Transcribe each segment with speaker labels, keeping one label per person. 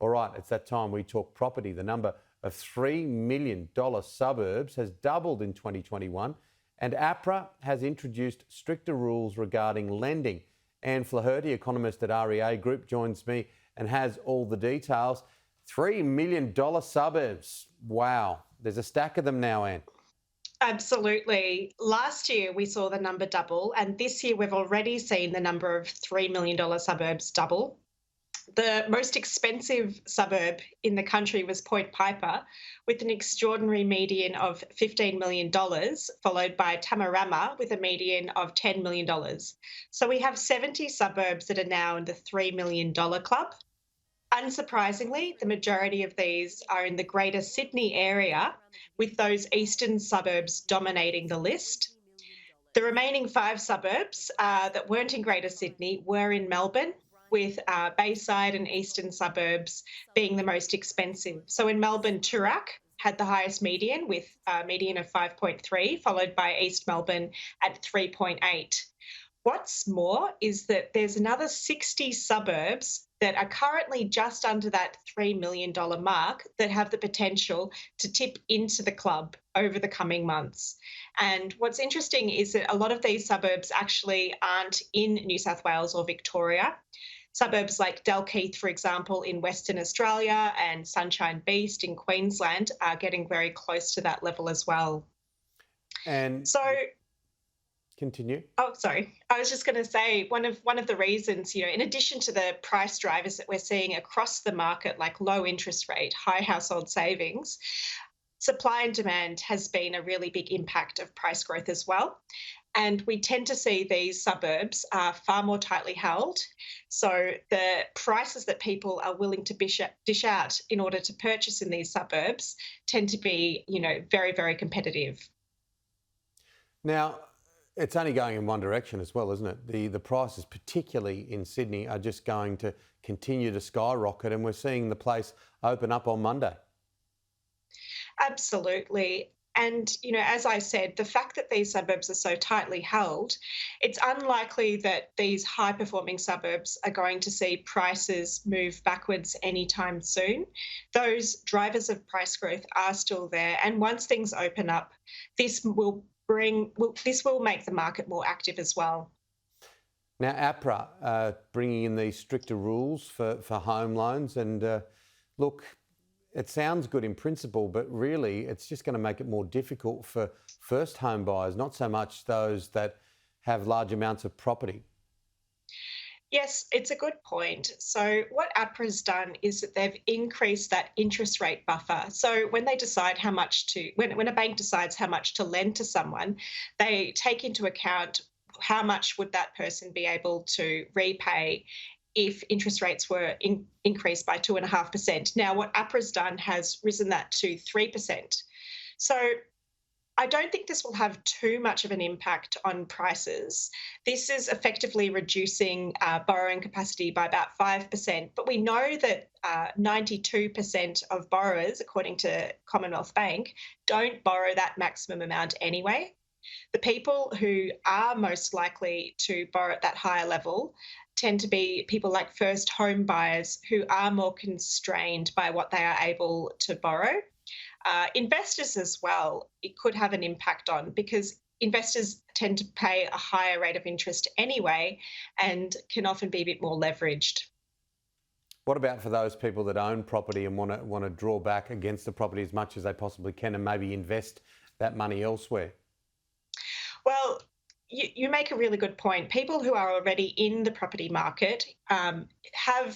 Speaker 1: All right, it's that time we talk property. The number of $3 million suburbs has doubled in 2021, and APRA has introduced stricter rules regarding lending. Anne Flaherty, economist at REA Group, joins me and has all the details. $3 million suburbs. Wow. There's a stack of them now, Anne.
Speaker 2: Absolutely. Last year, we saw the number double, and this year, we've already seen the number of $3 million suburbs double. The most expensive suburb in the country was Point Piper, with an extraordinary median of $15 million, followed by Tamarama with a median of $10 million. So we have 70 suburbs that are now in the $3 million club. Unsurprisingly, the majority of these are in the Greater Sydney area, with those eastern suburbs dominating the list. The remaining 5 suburbs that weren't in Greater Sydney were in Melbourne, with Bayside and eastern suburbs being the most expensive. So in Melbourne, Toorak had the highest median with a median of 5.3, followed by East Melbourne at 3.8. What's more is that there's another 60 suburbs that are currently just under that $3 million mark that have the potential to tip into the club over the coming months. And what's interesting is that a lot of these suburbs actually aren't in New South Wales or Victoria. Suburbs like Dalkeith, for example, in Western Australia, and Sunshine Beast in Queensland are getting very close to that level as well.
Speaker 1: And
Speaker 2: So,
Speaker 1: continue.
Speaker 2: oh, sorry. I was just going to say one of the reasons, in addition to the price drivers that we're seeing across the market, like low interest rate, high household savings, supply and demand has been a really big impact of price growth as well. And we tend to see these suburbs are far more tightly held. So the prices that people are willing to dish out in order to purchase in these suburbs tend to be, very, very competitive.
Speaker 1: Now, it's only going in one direction as well, isn't it? The prices, particularly in Sydney, are just going to continue to skyrocket, and we're seeing the place open up on Monday.
Speaker 2: Absolutely. And, as I said, the fact that these suburbs are so tightly held, it's unlikely that these high-performing suburbs are going to see prices move backwards anytime soon. Those drivers of price growth are still there. And once things open up, this will make the market more active as well.
Speaker 1: Now, APRA bringing in these stricter rules for home loans, and look, it sounds good in principle, but really it's just going to make it more difficult for first home buyers, not so much those that have large amounts of property.
Speaker 2: Yes, it's a good point. So what APRA's done is that they've increased that interest rate buffer. So when they decide when a bank decides how much to lend to someone, they take into account how much would that person be able to repay if interest rates were increased by 2.5%. Now, what APRA's done has risen that to 3%. So I don't think this will have too much of an impact on prices. This is effectively reducing borrowing capacity by about 5%, but we know that 92% of borrowers, according to Commonwealth Bank, don't borrow that maximum amount anyway. The people who are most likely to borrow at that higher level tend to be people like first home buyers who are more constrained by what they are able to borrow. Investors as well, it could have an impact on, because investors tend to pay a higher rate of interest anyway and can often be a bit more leveraged.
Speaker 1: What about for those people that own property and want to draw back against the property as much as they possibly can and maybe invest that money elsewhere?
Speaker 2: Well, you make a really good point. People who are already in the property market have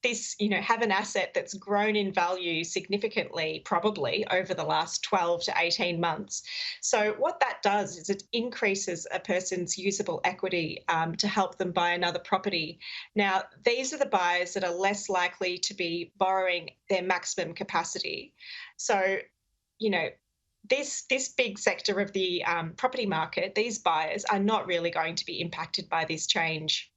Speaker 2: an asset that's grown in value significantly, probably over the last 12 to 18 months. So what that does is it increases a person's usable equity to help them buy another property. Now, these are the buyers that are less likely to be borrowing their maximum capacity. So, this big sector of the property market, these buyers are not really going to be impacted by this change.